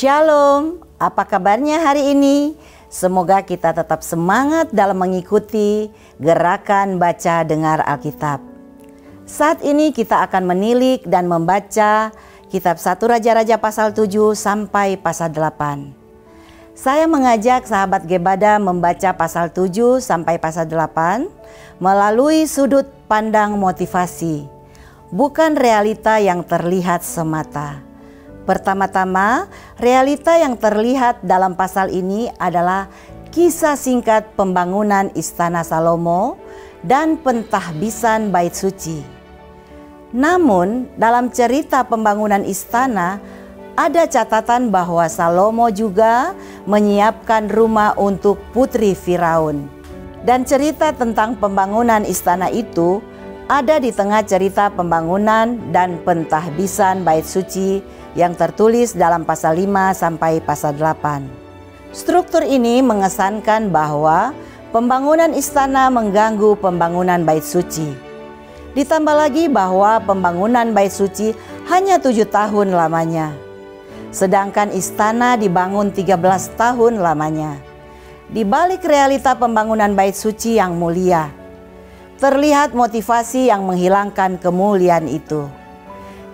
Shalom, apa kabarnya hari ini? Semoga kita tetap semangat dalam mengikuti gerakan baca dengar Alkitab. Saat ini kita akan menilik dan membaca kitab 1 Raja-Raja pasal 7 sampai pasal 8. Saya mengajak sahabat Gebada membaca pasal 7 sampai pasal 8 melalui sudut pandang motivasi, bukan realita yang terlihat semata. Pertama-tama, realita yang terlihat dalam pasal ini adalah kisah singkat pembangunan Istana Salomo dan pentahbisan Bait Suci. Namun, dalam cerita pembangunan istana, ada catatan bahwa Salomo juga menyiapkan rumah untuk putri Firaun. Dan cerita tentang pembangunan istana itu ada di tengah cerita pembangunan dan pentahbisan Bait Suci yang tertulis dalam pasal 5 sampai pasal 8. Struktur ini mengesankan bahwa pembangunan istana mengganggu pembangunan Bait Suci. Ditambah lagi bahwa pembangunan Bait Suci hanya 7 tahun lamanya, sedangkan istana dibangun 13 tahun lamanya. Di balik realita pembangunan Bait Suci yang mulia, terlihat motivasi yang menghilangkan kemuliaan itu.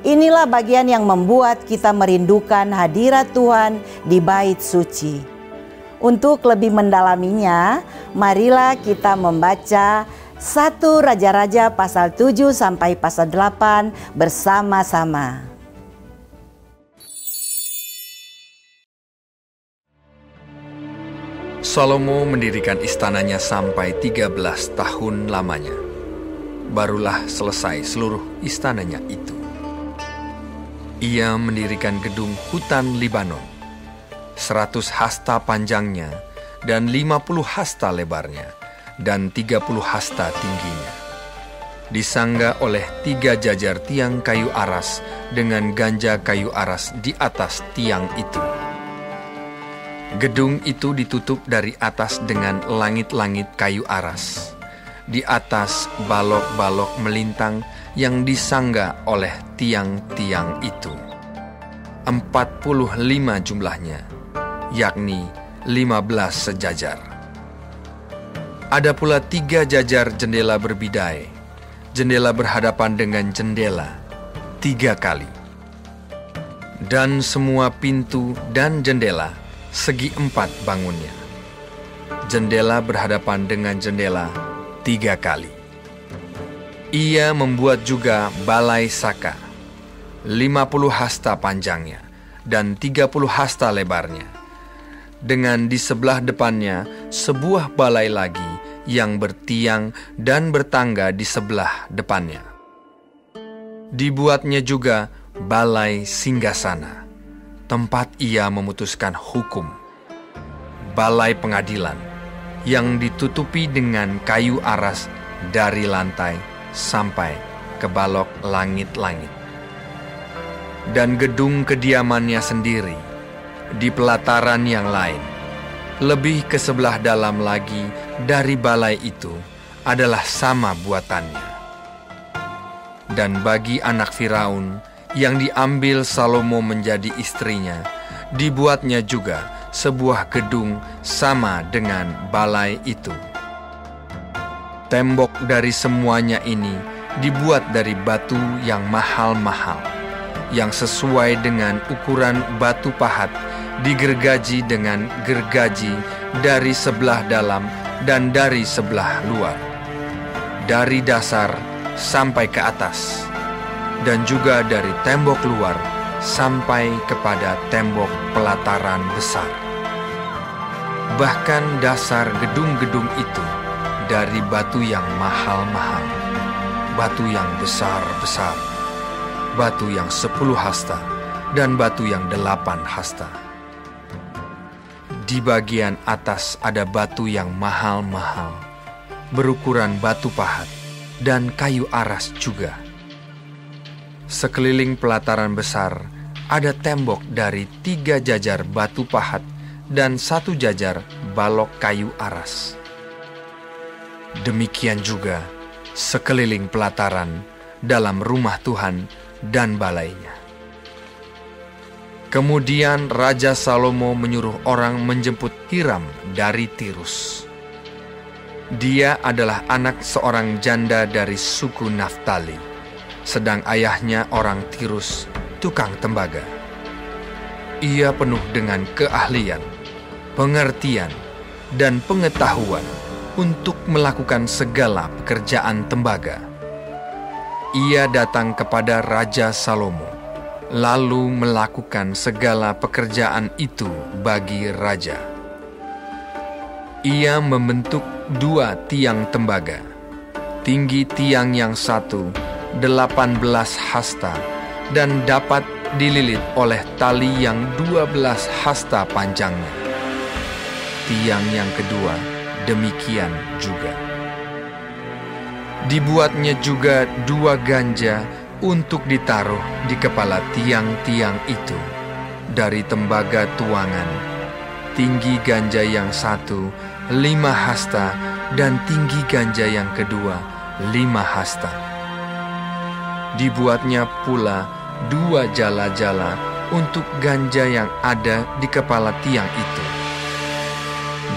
Inilah bagian yang membuat kita merindukan hadirat Tuhan di Bait Suci. Untuk lebih mendalaminya, marilah kita membaca 1 Raja-Raja pasal 7 sampai pasal 8 bersama-sama. Salomo mendirikan istananya sampai 13 tahun lamanya. Barulah selesai seluruh istananya itu. Ia mendirikan gedung hutan Libanon, 100 hasta panjangnya dan 50 hasta lebarnya, dan 30 hasta tingginya. Disangga oleh 3 jajar tiang kayu aras dengan ganja kayu aras di atas tiang itu. Gedung itu ditutup dari atas dengan langit-langit kayu aras. Di atas balok-balok melintang yang disangga oleh tiang-tiang itu. 45 jumlahnya, yakni 15 sejajar. Ada pula 3 jajar jendela berbidai, jendela berhadapan dengan jendela 3 kali. Dan semua pintu dan jendela segi 4 bangunnya. Jendela berhadapan dengan jendela 3 kali. Ia membuat juga balai saka, 50 hasta panjangnya dan 30 hasta lebarnya. Dengan di sebelah depannya sebuah balai lagi yang bertiang dan bertangga di sebelah depannya. Dibuatnya juga balai singgasana, tempat ia memutuskan hukum. Balai pengadilan yang ditutupi dengan kayu aras dari lantai sampai ke balok langit-langit. Dan gedung kediamannya sendiri di pelataran yang lain, lebih ke sebelah dalam lagi dari balai itu, adalah sama buatannya. Dan bagi anak Firaun yang diambil Salomo menjadi istrinya, dibuatnya juga sebuah gedung sama dengan balai itu. Tembok dari semuanya ini dibuat dari batu yang mahal-mahal, yang sesuai dengan ukuran batu pahat, digergaji dengan gergaji dari sebelah dalam dan dari sebelah luar, dari dasar sampai ke atas, dan juga dari tembok luar sampai kepada tembok pelataran besar. Bahkan dasar gedung-gedung itu dari batu yang mahal-mahal, batu yang besar-besar, batu yang 10 hasta, dan batu yang 8 hasta. Di bagian atas ada batu yang mahal-mahal, berukuran batu pahat, dan kayu aras juga. Sekeliling pelataran besar ada tembok dari 3 jajar batu pahat dan 1 jajar balok kayu aras. Demikian juga sekeliling pelataran dalam rumah Tuhan dan balainya. Kemudian Raja Salomo menyuruh orang menjemput Hiram dari Tirus. Dia adalah anak seorang janda dari suku Naftali, sedang ayahnya orang Tirus, tukang tembaga. Ia penuh dengan keahlian, pengertian, dan pengetahuan untuk melakukan segala pekerjaan tembaga. Ia datang kepada Raja Salomo, lalu melakukan segala pekerjaan itu bagi raja. Ia membentuk 2 tiang tembaga. Tinggi tiang yang satu 18 hasta dan dapat dililit oleh tali yang 12 hasta panjangnya. Tiang yang kedua demikian juga. Dibuatnya juga 2 ganja untuk ditaruh di kepala tiang-tiang itu dari tembaga tuangan. Tinggi ganja yang satu 5 hasta dan tinggi ganja yang kedua 5 hasta. Dibuatnya pula 2 jala-jala untuk ganja yang ada di kepala tiang itu.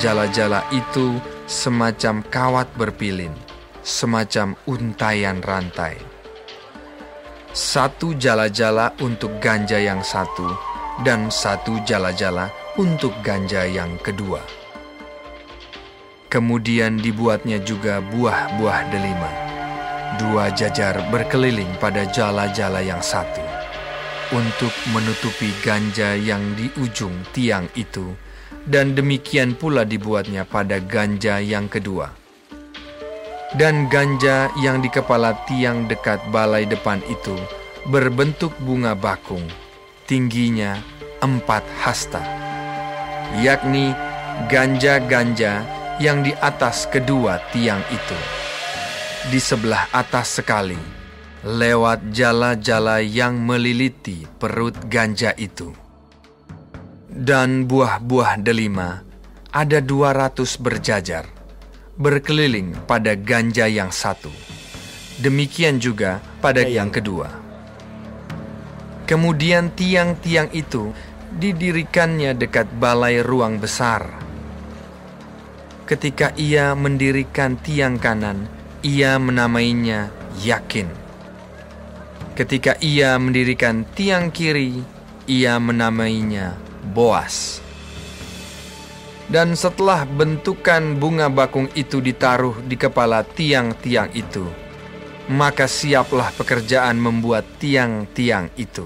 Jala-jala itu semacam kawat berpilin, semacam untaian rantai. 1 jala-jala untuk ganja yang satu, dan 1 jala-jala untuk ganja yang kedua. Kemudian dibuatnya juga buah-buah delima, 2 jajar berkeliling pada jala-jala yang satu, untuk menutupi ganja yang di ujung tiang itu, dan demikian pula dibuatnya pada ganja yang kedua. Dan ganja yang di kepala tiang dekat balai depan itu berbentuk bunga bakung, tingginya 4 hasta, yakni ganja-ganja yang di atas kedua tiang itu, di sebelah atas sekali, lewat jala-jala yang meliliti perut ganja itu. Dan buah-buah delima ada 200 berjajar, berkeliling pada ganja yang satu. Demikian juga pada yang kedua. Kemudian tiang-tiang itu didirikannya dekat balai ruang besar. Ketika ia mendirikan tiang kanan, ia menamainya Yakin. Ketika ia mendirikan tiang kiri, ia menamainya Boas. Dan setelah bentukan bunga bakung itu ditaruh di kepala tiang-tiang itu, maka siaplah pekerjaan membuat tiang-tiang itu.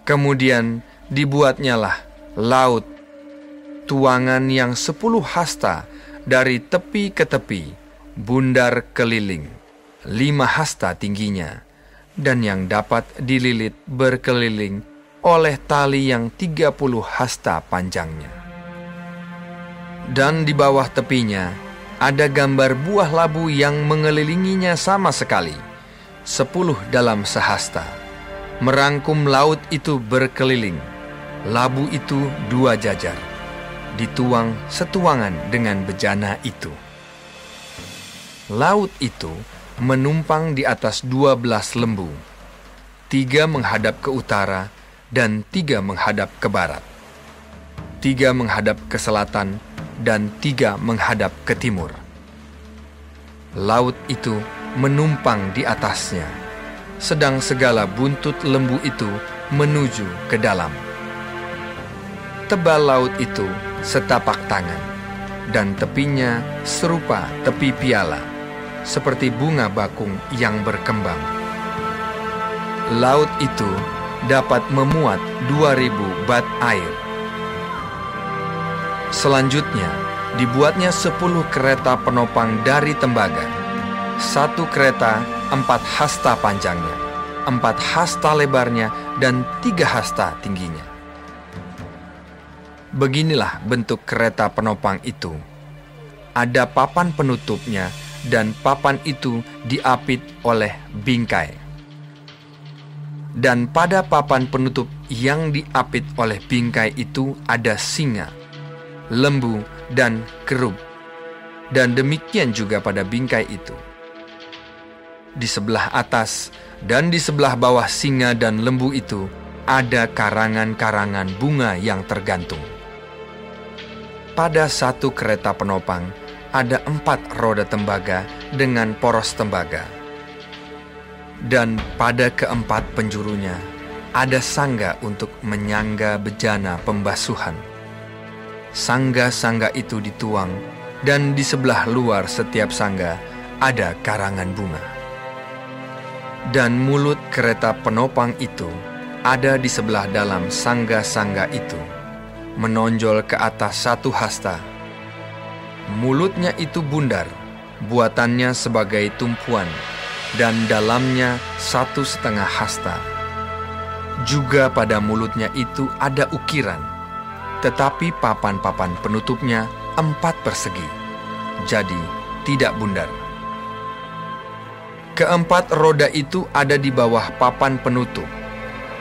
Kemudian dibuatnyalah laut, tuangan yang 10 hasta dari tepi ke tepi, bundar keliling, 5 hasta tingginya, dan yang dapat dililit berkeliling oleh tali yang 30 hasta panjangnya. Dan di bawah tepinya ada gambar buah labu yang mengelilinginya sama sekali, 10 dalam sehasta, merangkum laut itu berkeliling. Labu itu 2 jajar, dituang setuangan dengan bejana itu. Laut itu menumpang di atas 12 lembu, 3 menghadap ke utara dan 3 menghadap ke barat, 3 menghadap ke selatan dan 3 menghadap ke timur. Laut itu menumpang di atasnya, sedang segala buntut lembu itu menuju ke dalam. Tebal laut itu setapak tangan, dan tepinya serupa tepi piala, seperti bunga bakung yang berkembang. Laut itu dapat memuat 2000 bat air. Selanjutnya, dibuatnya 10 kereta penopang dari tembaga. 1 kereta 4 hasta panjangnya, 4 hasta lebarnya, dan 3 hasta tingginya. Beginilah bentuk kereta penopang itu. Ada papan penutupnya, dan papan itu diapit oleh bingkai. Dan pada papan penutup yang diapit oleh bingkai itu ada singa, lembu, dan kerub. Dan demikian juga pada bingkai itu. Di sebelah atas dan di sebelah bawah singa dan lembu itu ada karangan-karangan bunga yang tergantung. Pada satu kereta penopang ada 4 roda tembaga dengan poros tembaga. Dan pada keempat penjurunya ada sangga untuk menyangga bejana pembasuhan. Sangga-sangga itu dituang, dan di sebelah luar setiap sangga ada karangan bunga. Dan mulut kereta penopang itu ada di sebelah dalam sangga-sangga itu, menonjol ke atas 1 hasta. Mulutnya itu bundar, buatannya sebagai tumpuan, dan dalamnya 1,5 hasta. Juga pada mulutnya itu ada ukiran, tetapi papan-papan penutupnya 4 persegi, jadi tidak bundar. Keempat roda itu ada di bawah papan penutup,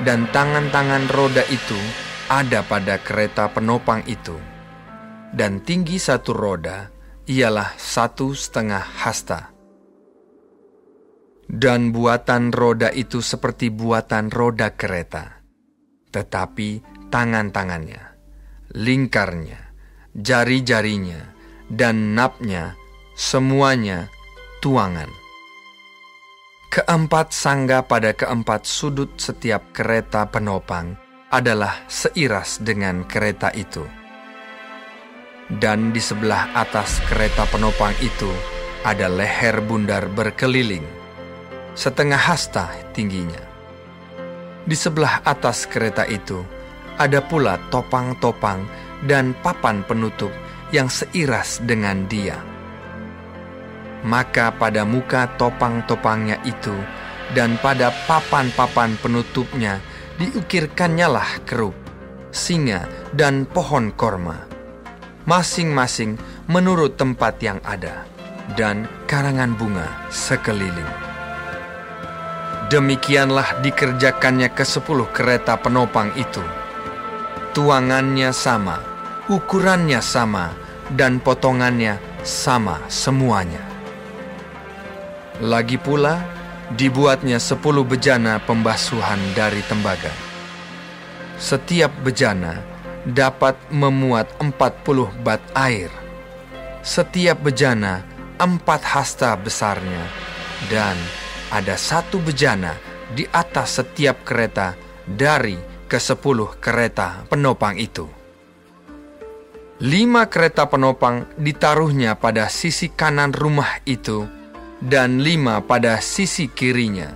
dan tangan-tangan roda itu ada pada kereta penopang itu. Dan tinggi 1 roda ialah 1,5 hasta. Dan buatan roda itu seperti buatan roda kereta, tetapi tangan-tangannya, lingkarnya, jari-jarinya, dan napnya, semuanya tuangan. Keempat sangga pada keempat sudut setiap kereta penopang adalah seiras dengan kereta itu. Dan di sebelah atas kereta penopang itu ada leher bundar berkeliling, 1/2 hasta tingginya. Di sebelah atas kereta itu ada pula topang-topang dan papan penutup yang seiras dengan dia. Maka pada muka topang-topangnya itu dan pada papan-papan penutupnya diukirkannyalah keruk, singa, dan pohon korma, masing-masing menurut tempat yang ada, dan karangan bunga sekeliling. Demikianlah dikerjakannya ke-10 kereta penopang itu. Tuangannya sama, ukurannya sama, dan potongannya sama semuanya. Lagi pula, dibuatnya 10 bejana pembasuhan dari tembaga. Setiap bejana dapat memuat 40 bat air. Setiap bejana 4 hasta besarnya, dan ada 1 bejana di atas setiap kereta dari ke-10 kereta penopang itu. 5 kereta penopang ditaruhnya pada sisi kanan rumah itu, dan 5 pada sisi kirinya.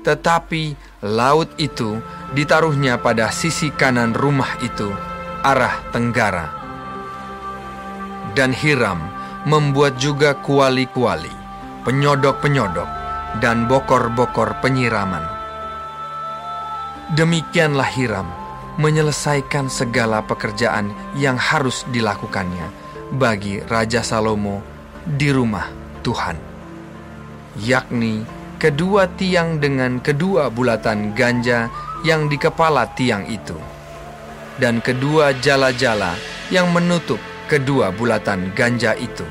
Tetapi laut itu ditaruhnya pada sisi kanan rumah itu, arah tenggara. Dan Hiram membuat juga kuali-kuali, penyodok-penyodok, dan bokor-bokor penyiraman. Demikianlah Hiram menyelesaikan segala pekerjaan yang harus dilakukannya bagi Raja Salomo di rumah Tuhan, yakni kedua tiang dengan kedua bulatan ganja yang di kepala tiang itu, dan kedua jala-jala yang menutup kedua bulatan ganja itu,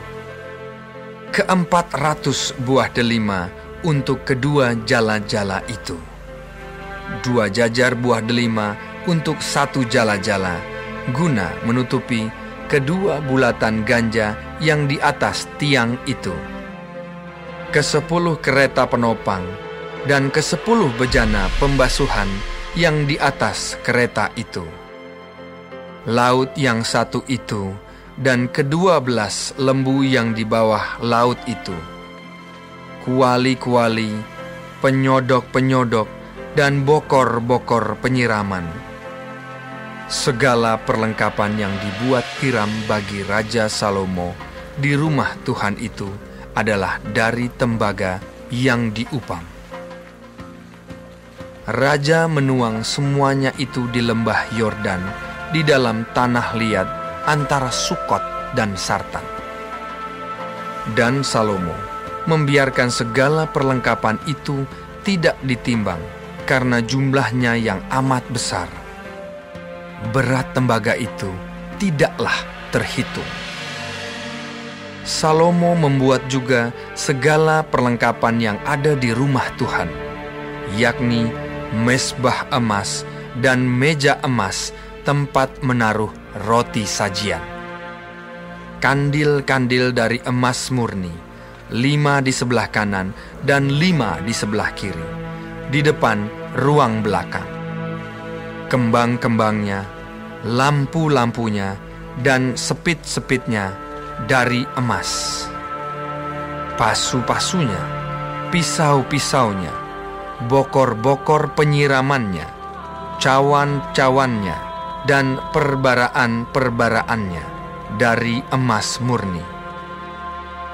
400 buah delima untuk kedua jala-jala itu, 2 jajar buah delima untuk 1 jala-jala, guna menutupi kedua bulatan ganja yang di atas tiang itu. Ke-10 kereta penopang dan ke-10 bejana pembasuhan yang di atas kereta itu. Laut yang 1 itu dan ke-12 lembu yang di bawah laut itu. Kuali-kuali, penyodok-penyodok, dan bokor-bokor penyiraman. Segala perlengkapan yang dibuat Hiram bagi Raja Salomo di rumah Tuhan itu adalah dari tembaga yang diupang. Raja menuang semuanya itu di lembah Yordan, di dalam tanah liat antara Sukot dan Sartan. Dan Salomo membiarkan segala perlengkapan itu tidak ditimbang, karena jumlahnya yang amat besar. Berat tembaga itu tidaklah terhitung. Salomo membuat juga segala perlengkapan yang ada di rumah Tuhan, yakni mesbah emas, dan meja emas tempat menaruh roti sajian. Kandil-kandil dari emas murni, 5 di sebelah kanan dan 5 di sebelah kiri, di depan ruang belakang. Kembang-kembangnya, lampu-lampunya, dan sepit-sepitnya dari emas. Pasu-pasunya, pisau-pisaunya, bokor-bokor penyiramannya, cawan-cawannya, dan perbaraan-perbaraannya dari emas murni.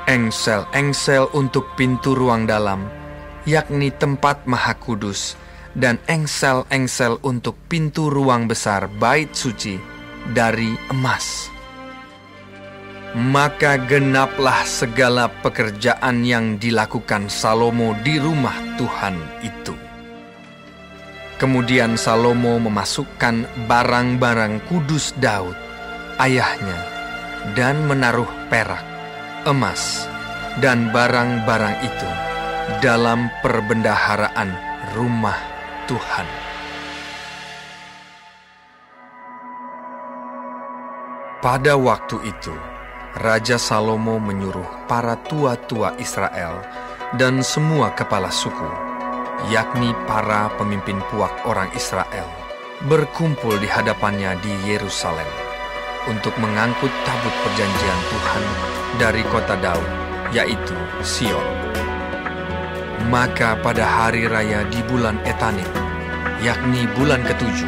Engsel-engsel untuk pintu ruang dalam, yakni tempat Maha Kudus, dan engsel-engsel untuk pintu ruang besar bait suci dari emas. Maka genaplah segala pekerjaan yang dilakukan Salomo di rumah Tuhan itu. Kemudian Salomo memasukkan barang-barang kudus Daud, ayahnya, dan menaruh perak, emas, dan barang-barang itu dalam perbendaharaan rumah Tuhan. Pada waktu itu, Raja Salomo menyuruh para tua-tua Israel dan semua kepala suku, yakni para pemimpin puak orang Israel, berkumpul di hadapannya di Yerusalem untuk mengangkut tabut perjanjian Tuhan dari kota Daud, yaitu Sion. Maka pada hari raya di bulan Etanim, yakni bulan ke-7,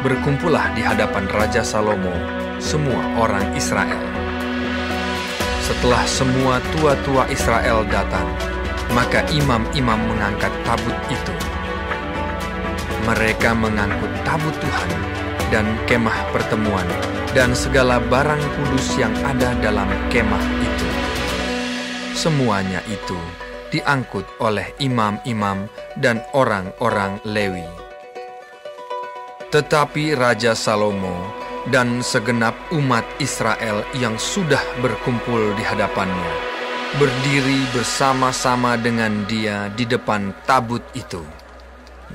berkumpullah di hadapan Raja Salomo semua orang Israel. Setelah semua tua-tua Israel datang, maka imam-imam mengangkat tabut itu. Mereka mengangkut tabut Tuhan dan kemah pertemuan dan segala barang kudus yang ada dalam kemah itu. Semuanya itu diangkut oleh imam-imam dan orang-orang Lewi. Tetapi Raja Salomo dan segenap umat Israel yang sudah berkumpul di hadapannya berdiri bersama-sama dengan dia di depan tabut itu,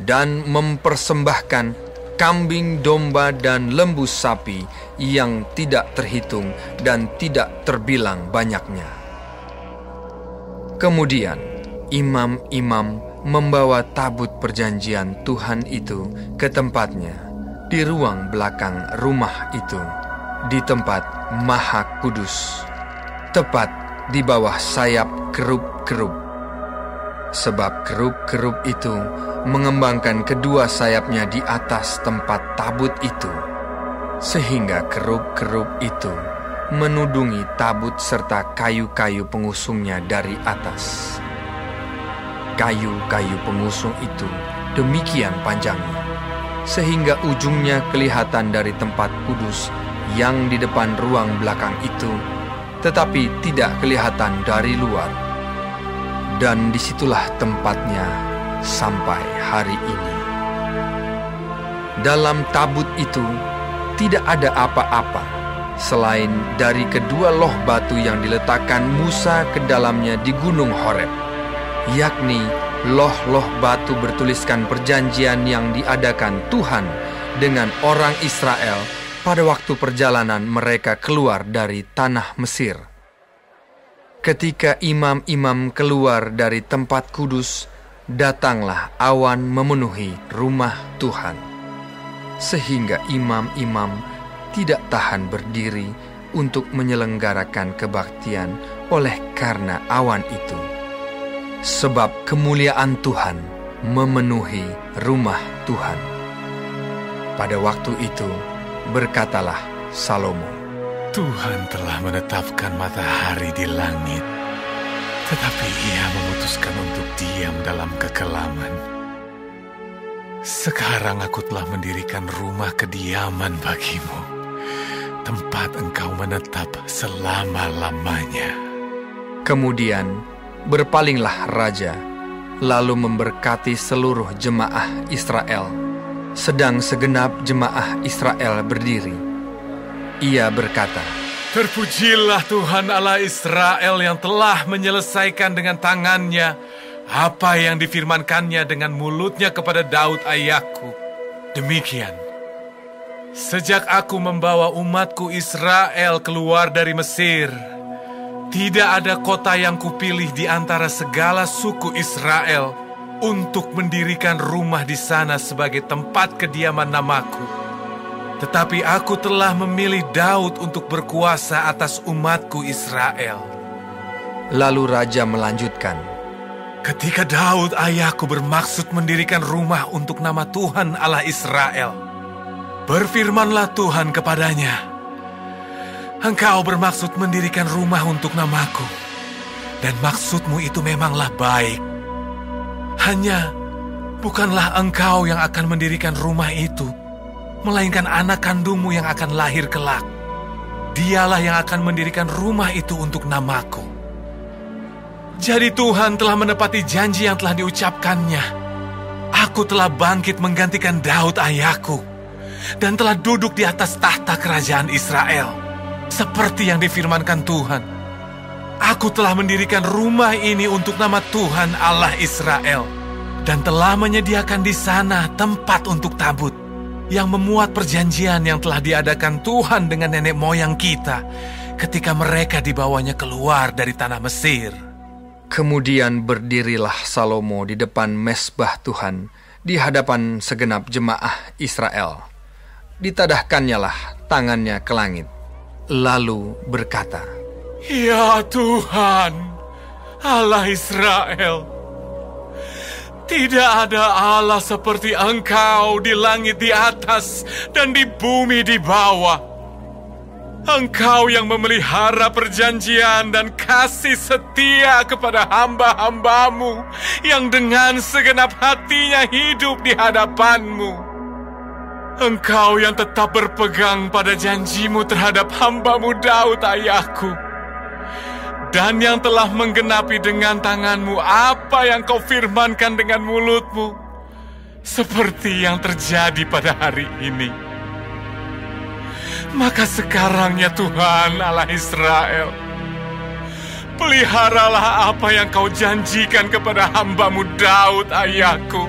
dan mempersembahkan kambing domba dan lembu sapi yang tidak terhitung dan tidak terbilang banyaknya. Kemudian imam-imam membawa tabut perjanjian Tuhan itu ke tempatnya di ruang belakang rumah itu, di tempat Maha Kudus, tepat di bawah sayap kerub-kerub. Sebab kerub-kerub itu mengembangkan kedua sayapnya di atas tempat tabut itu, sehingga kerub-kerub itu menudungi tabut serta kayu-kayu pengusungnya dari atas. Kayu-kayu pengusung itu demikian panjangnya, sehingga ujungnya kelihatan dari tempat kudus yang di depan ruang belakang itu, tetapi tidak kelihatan dari luar. Dan disitulah tempatnya sampai hari ini. Dalam tabut itu tidak ada apa-apa selain dari kedua loh batu yang diletakkan Musa ke dalamnya di Gunung Horeb, yakni loh-loh batu bertuliskan perjanjian yang diadakan Tuhan dengan orang Israel pada waktu perjalanan mereka keluar dari tanah Mesir. Ketika imam-imam keluar dari tempat kudus, datanglah awan memenuhi rumah Tuhan, sehingga imam-imam tidak tahan berdiri untuk menyelenggarakan kebaktian oleh karena awan itu. Sebab kemuliaan Tuhan memenuhi rumah Tuhan. Pada waktu itu, berkatalah Salomo, Tuhan telah menetapkan matahari di langit, tetapi Ia memutuskan untuk diam dalam kekelaman. Sekarang aku telah mendirikan rumah kediaman bagimu, tempat engkau menetap selama-lamanya. Kemudian berpalinglah raja, lalu memberkati seluruh jemaah Israel. Sedang segenap jemaah Israel berdiri, ia berkata, Terpujilah Tuhan Allah Israel yang telah menyelesaikan dengan tangannya apa yang difirmankannya dengan mulutnya kepada Daud ayahku. Demikian, sejak aku membawa umatku Israel keluar dari Mesir, tidak ada kota yang kupilih di antara segala suku Israel untuk mendirikan rumah di sana sebagai tempat kediaman namaku. Tetapi aku telah memilih Daud untuk berkuasa atas umatku Israel. Lalu raja melanjutkan, ketika Daud ayahku bermaksud mendirikan rumah untuk nama Tuhan Allah Israel, berfirmanlah Tuhan kepadanya, engkau bermaksud mendirikan rumah untuk namaku, dan maksudmu itu memanglah baik. Hanya bukanlah engkau yang akan mendirikan rumah itu, melainkan anak kandungmu yang akan lahir kelak. Dialah yang akan mendirikan rumah itu untuk namaku. Jadi Tuhan telah menepati janji yang telah diucapkannya. Aku telah bangkit menggantikan Daud ayahku, dan telah duduk di atas tahta kerajaan Israel, seperti yang difirmankan Tuhan. Aku telah mendirikan rumah ini untuk nama Tuhan Allah Israel, dan telah menyediakan di sana tempat untuk tabut, yang memuat perjanjian yang telah diadakan Tuhan dengan nenek moyang kita, ketika mereka dibawanya keluar dari tanah Mesir. Kemudian berdirilah Salomo di depan mezbah Tuhan, di hadapan segenap jemaah Israel. Ditadahkannya lah tangannya ke langit, lalu berkata, Ya Tuhan, Allah Israel, tidak ada Allah seperti Engkau di langit di atas dan di bumi di bawah. Engkau yang memelihara perjanjian dan kasih setia kepada hamba-hambamu yang dengan segenap hatinya hidup di hadapan-Mu. Engkau yang tetap berpegang pada janji-Mu terhadap hamba-Mu Daud ayahku, dan yang telah menggenapi dengan tangan-Mu apa yang Kau firmankan dengan mulut-Mu, seperti yang terjadi pada hari ini. Maka sekarang ya Tuhan Allah Israel, peliharalah apa yang Kau janjikan kepada hamba-Mu Daud ayahku,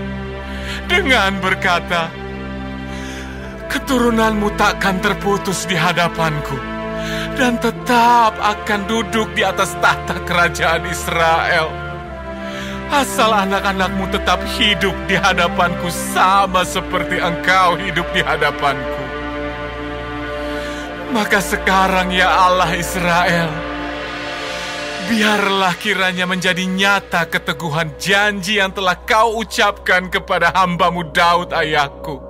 dengan berkata, keturunanmu takkan terputus di hadapanku, dan tetap akan duduk di atas tahta kerajaan Israel, asal anak-anakmu tetap hidup di hadapanku sama seperti Engkau hidup di hadapanku. Maka sekarang ya Allah Israel, biarlah kiranya menjadi nyata keteguhan janji yang telah Kau ucapkan kepada hamba-Mu Daud ayahku.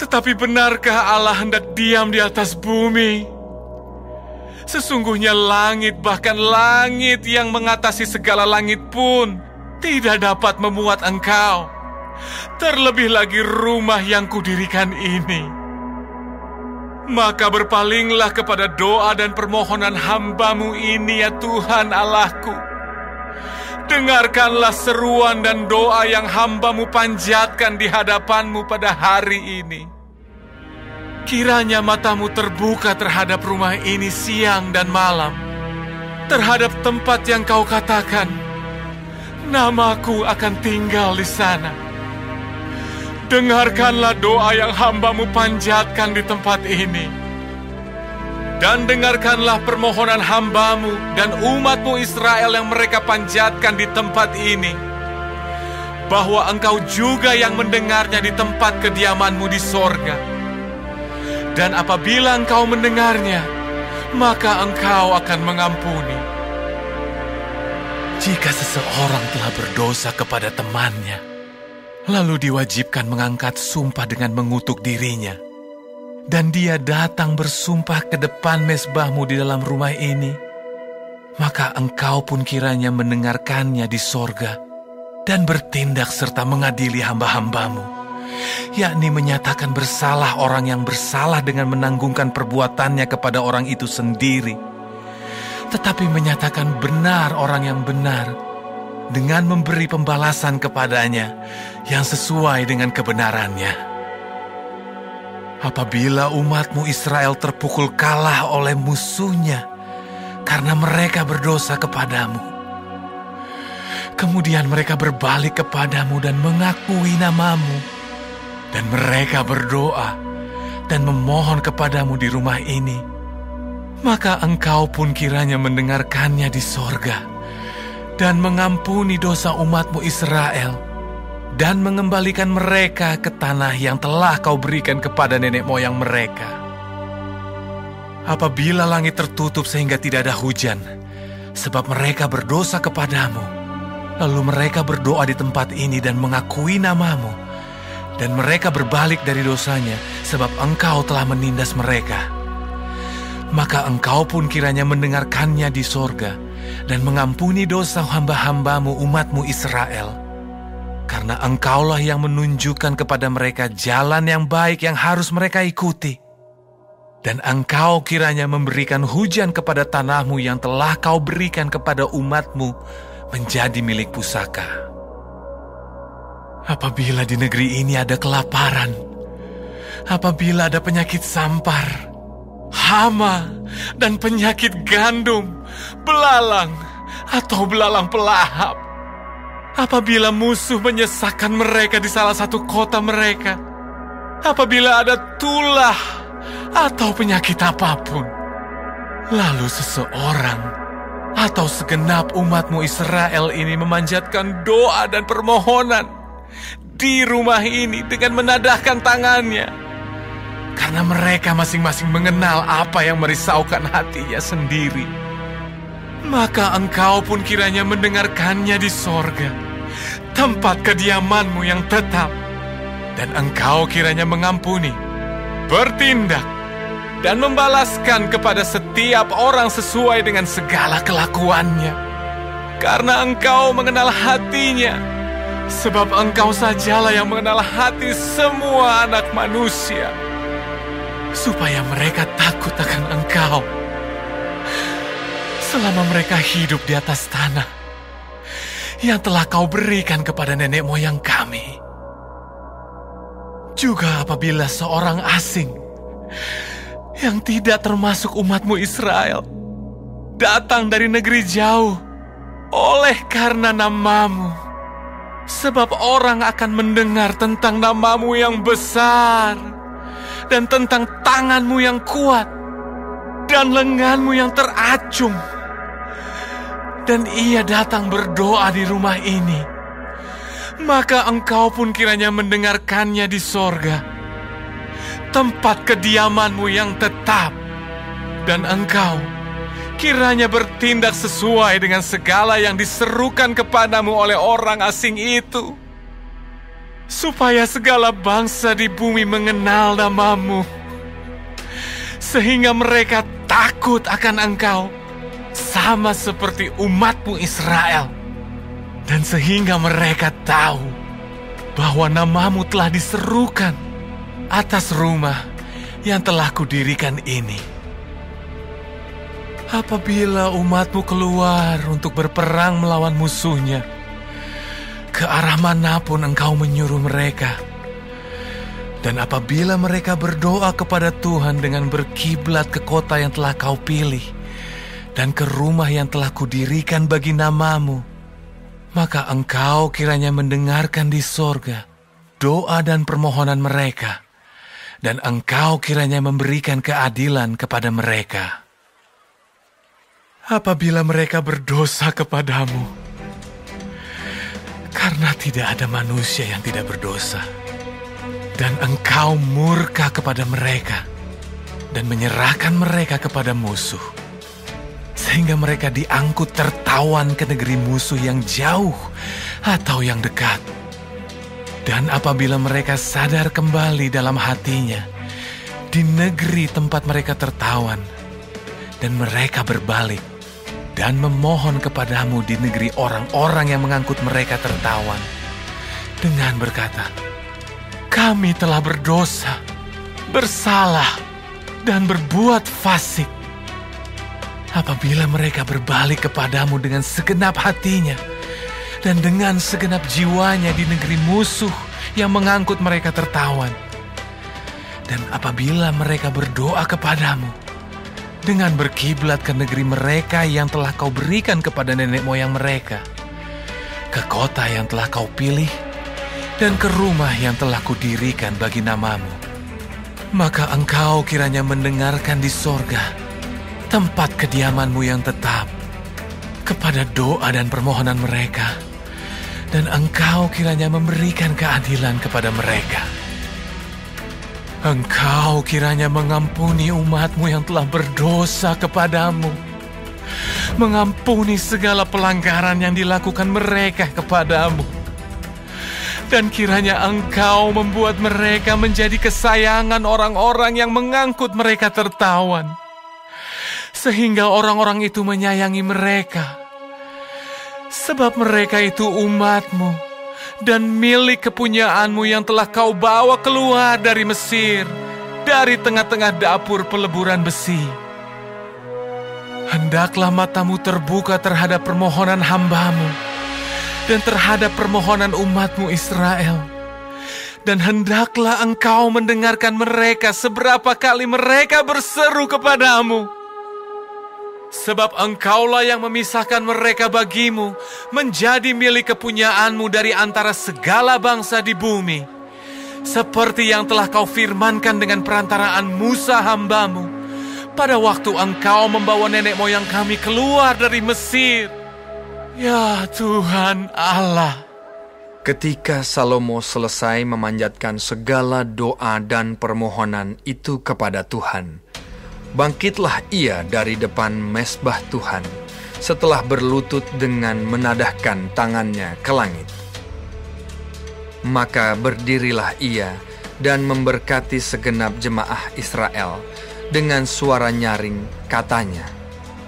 Tetapi benarkah Allah hendak diam di atas bumi? Sesungguhnya langit, bahkan langit yang mengatasi segala langit pun tidak dapat memuat Engkau. Terlebih lagi rumah yang kudirikan ini. Maka berpalinglah kepada doa dan permohonan hamba-Mu ini ya Tuhan Allahku. Dengarkanlah seruan dan doa yang hamba-Mu panjatkan di hadapan-Mu pada hari ini. Kiranya mata-Mu terbuka terhadap rumah ini siang dan malam, terhadap tempat yang Kau katakan, namaku akan tinggal di sana. Dengarkanlah doa yang hamba-Mu panjatkan di tempat ini. Dan dengarkanlah permohonan hamba-Mu dan umat-Mu Israel yang mereka panjatkan di tempat ini, bahwa Engkau juga yang mendengarnya di tempat kediaman-Mu di sorga. Dan apabila Engkau mendengarnya, maka Engkau akan mengampuni. Jika seseorang telah berdosa kepada temannya, lalu diwajibkan mengangkat sumpah dengan mengutuk dirinya, dan dia datang bersumpah ke depan mezbah-Mu di dalam rumah ini, maka Engkau pun kiranya mendengarkannya di sorga dan bertindak serta mengadili hamba-hamba-Mu, yakni menyatakan bersalah orang yang bersalah dengan menanggungkan perbuatannya kepada orang itu sendiri, tetapi menyatakan benar orang yang benar dengan memberi pembalasan kepadanya yang sesuai dengan kebenarannya. Apabila umat-Mu Israel terpukul kalah oleh musuhnya karena mereka berdosa kepadamu, Kemudian mereka berbalik kepadamu dan mengakui namamu. Dan mereka berdoa dan memohon kepadamu di rumah ini. Maka engkau pun kiranya mendengarkannya di sorga dan mengampuni dosa umatmu Israel dan mengembalikan mereka ke tanah yang telah kau berikan kepada nenek moyang mereka. Apabila langit tertutup sehingga tidak ada hujan, sebab mereka berdosa kepadamu, lalu mereka berdoa di tempat ini dan mengakui namamu, dan mereka berbalik dari dosanya, sebab engkau telah menindas mereka. Maka engkau pun kiranya mendengarkannya di sorga, dan mengampuni dosa hamba-hambamu umatmu Israel. Karena engkaulah yang menunjukkan kepada mereka jalan yang baik yang harus mereka ikuti. Dan engkau kiranya memberikan hujan kepada tanahmu yang telah kau berikan kepada umatmu menjadi milik pusaka. Apabila di negeri ini ada kelaparan, apabila ada penyakit sampar, hama, dan penyakit gandum, belalang, atau belalang pelahap, apabila musuh menyesakkan mereka di salah satu kota mereka, apabila ada tulah atau penyakit apapun, lalu seseorang atau segenap umatmu Israel ini memanjatkan doa dan permohonan di rumah ini dengan menadahkan tangannya, karena mereka masing-masing mengenal apa yang merisaukan hatinya sendiri, maka engkau pun kiranya mendengarkannya di sorga, tempat kediamanmu yang tetap, dan engkau kiranya mengampuni, bertindak, dan membalaskan kepada setiap orang sesuai dengan segala kelakuannya. Karena engkau mengenal hatinya, sebab engkau sajalah yang mengenal hati semua anak manusia, supaya mereka takut akan engkau selama mereka hidup di atas tanah yang telah kau berikan kepada nenek moyang kami. Juga apabila seorang asing yang tidak termasuk umatmu Israel datang dari negeri jauh oleh karena namamu, sebab orang akan mendengar tentang namamu yang besar dan tentang tanganmu yang kuat dan lenganmu yang teracung, dan ia datang berdoa di rumah ini, maka engkau pun kiranya mendengarkannya di sorga, tempat kediamanmu yang tetap, dan engkau kiranya bertindak sesuai dengan segala yang diserukan kepadamu oleh orang asing itu, supaya segala bangsa di bumi mengenal namamu, sehingga mereka takut akan engkau, sama seperti umatmu Israel, dan sehingga mereka tahu bahwa namamu telah diserukan atas rumah yang telah kudirikan ini. Apabila umatmu keluar untuk berperang melawan musuhnya, ke arah manapun engkau menyuruh mereka, dan apabila mereka berdoa kepada Tuhan dengan berkiblat ke kota yang telah kau pilih, dan ke rumah yang telah kudirikan bagi namamu, maka engkau kiranya mendengarkan di sorga doa dan permohonan mereka, dan engkau kiranya memberikan keadilan kepada mereka. Apabila mereka berdosa kepadamu, karena tidak ada manusia yang tidak berdosa, dan engkau murka kepada mereka dan menyerahkan mereka kepada musuh, sehingga mereka diangkut tertawan ke negeri musuh yang jauh atau yang dekat. Dan apabila mereka sadar kembali dalam hatinya di negeri tempat mereka tertawan, dan mereka berbalik dan memohon kepadamu di negeri orang-orang yang mengangkut mereka tertawan, dengan berkata, kami telah berdosa, bersalah, dan berbuat fasik. Apabila mereka berbalik kepadamu dengan segenap hatinya dan dengan segenap jiwanya di negeri musuh yang mengangkut mereka tertawan, dan apabila mereka berdoa kepadamu dengan berkiblat ke negeri mereka yang telah kau berikan kepada nenek moyang mereka, ke kota yang telah kau pilih dan ke rumah yang telah kudirikan bagi namamu, maka engkau kiranya mendengarkan di sorga, tempat kediamanmu yang tetap, kepada doa dan permohonan mereka, dan engkau kiranya memberikan keadilan kepada mereka. Engkau kiranya mengampuni umatmu yang telah berdosa kepadamu, mengampuni segala pelanggaran yang dilakukan mereka kepadamu, dan kiranya engkau membuat mereka menjadi kesayangan orang-orang yang mengangkut mereka tertawan, sehingga orang-orang itu menyayangi mereka, sebab mereka itu umatmu dan milik kepunyaanmu yang telah kau bawa keluar dari Mesir, dari tengah-tengah dapur peleburan besi. Hendaklah matamu terbuka terhadap permohonan hambamu dan terhadap permohonan umatmu Israel. Dan hendaklah engkau mendengarkan mereka seberapa kali mereka berseru kepadamu. Sebab engkaulah yang memisahkan mereka bagimu, menjadi milik kepunyaanmu dari antara segala bangsa di bumi. Seperti yang telah kau firmankan dengan perantaraan Musa hambamu, pada waktu engkau membawa nenek moyang kami keluar dari Mesir. Ya Tuhan Allah. Ketika Salomo selesai memanjatkan segala doa dan permohonan itu kepada Tuhan, bangkitlah ia dari depan mezbah Tuhan setelah berlutut dengan menadahkan tangannya ke langit. Maka berdirilah ia dan memberkati segenap jemaah Israel dengan suara nyaring, katanya,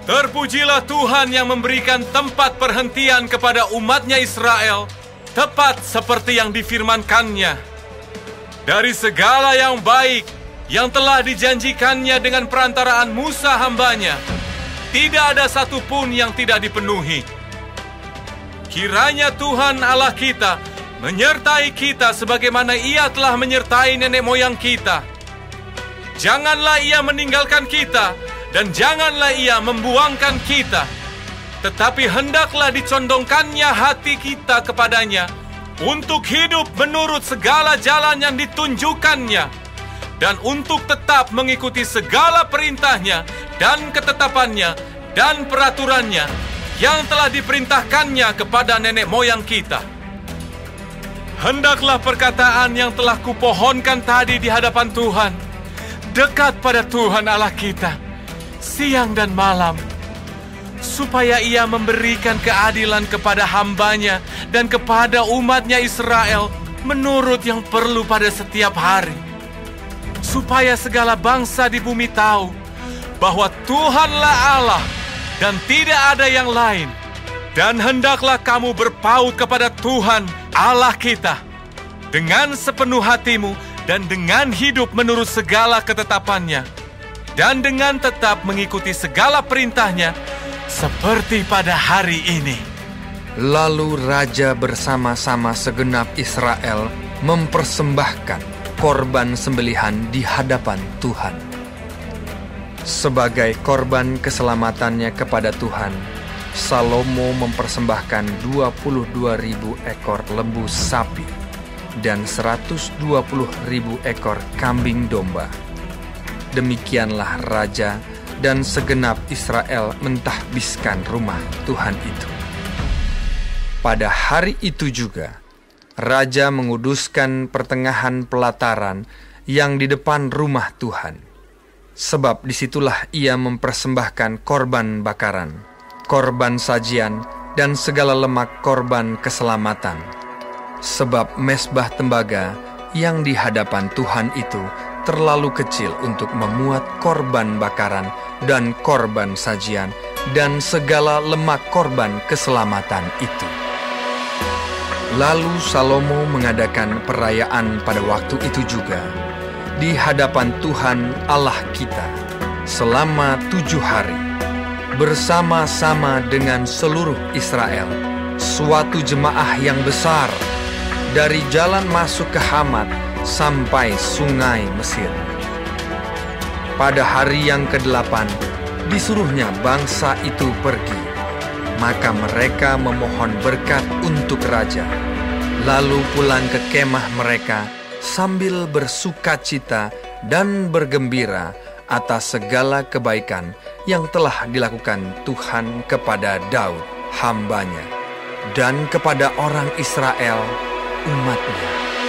Terpujilah Tuhan yang memberikan tempat perhentian kepada umatnya Israel, tepat seperti yang difirmankannya. Dari segala yang baik yang telah dijanjikannya dengan perantaraan Musa hambanya, tidak ada satupun yang tidak dipenuhi. Kiranya Tuhan Allah kita menyertai kita sebagaimana Ia telah menyertai nenek moyang kita. Janganlah Ia meninggalkan kita, dan janganlah Ia membuangkan kita, tetapi hendaklah dicondongkannya hati kita kepadanya untuk hidup menurut segala jalan yang ditunjukkannya, dan untuk tetap mengikuti segala perintahnya dan ketetapannya dan peraturannya yang telah diperintahkannya kepada nenek moyang kita. Hendaklah perkataan yang telah kupohonkan tadi di hadapan Tuhan dekat pada Tuhan Allah kita siang dan malam, supaya Ia memberikan keadilan kepada hambanya dan kepada umatnya Israel menurut yang perlu pada setiap hari, supaya segala bangsa di bumi tahu bahwa Tuhanlah Allah dan tidak ada yang lain. Dan hendaklah kamu berpaut kepada Tuhan Allah kita dengan sepenuh hatimu dan dengan hidup menurut segala ketetapannya, dan dengan tetap mengikuti segala perintahnya seperti pada hari ini. Lalu raja bersama-sama segenap Israel mempersembahkan korban sembelihan di hadapan Tuhan. Sebagai korban keselamatannya kepada Tuhan, Salomo mempersembahkan 22.000 ekor lembu sapi dan 120.000 ekor kambing domba. Demikianlah raja dan segenap Israel mentahbiskan rumah Tuhan itu. Pada hari itu juga, raja menguduskan pertengahan pelataran yang di depan rumah Tuhan, sebab disitulah ia mempersembahkan korban bakaran, korban sajian, dan segala lemak korban keselamatan. Sebab mezbah tembaga yang di hadapan Tuhan itu terlalu kecil untuk memuat korban bakaran dan korban sajian dan segala lemak korban keselamatan itu. Lalu Salomo mengadakan perayaan pada waktu itu juga di hadapan Tuhan Allah kita selama 7 hari, bersama-sama dengan seluruh Israel, suatu jemaah yang besar, dari jalan masuk ke Hamat sampai sungai Mesir. Pada hari yang ke-8, disuruhnya bangsa itu pergi, Maka mereka memohon berkat untuk raja, lalu pulang ke kemah mereka sambil bersukacita dan bergembira atas segala kebaikan yang telah dilakukan Tuhan kepada Daud, hamba-Nya, dan kepada orang Israel, umat-Nya.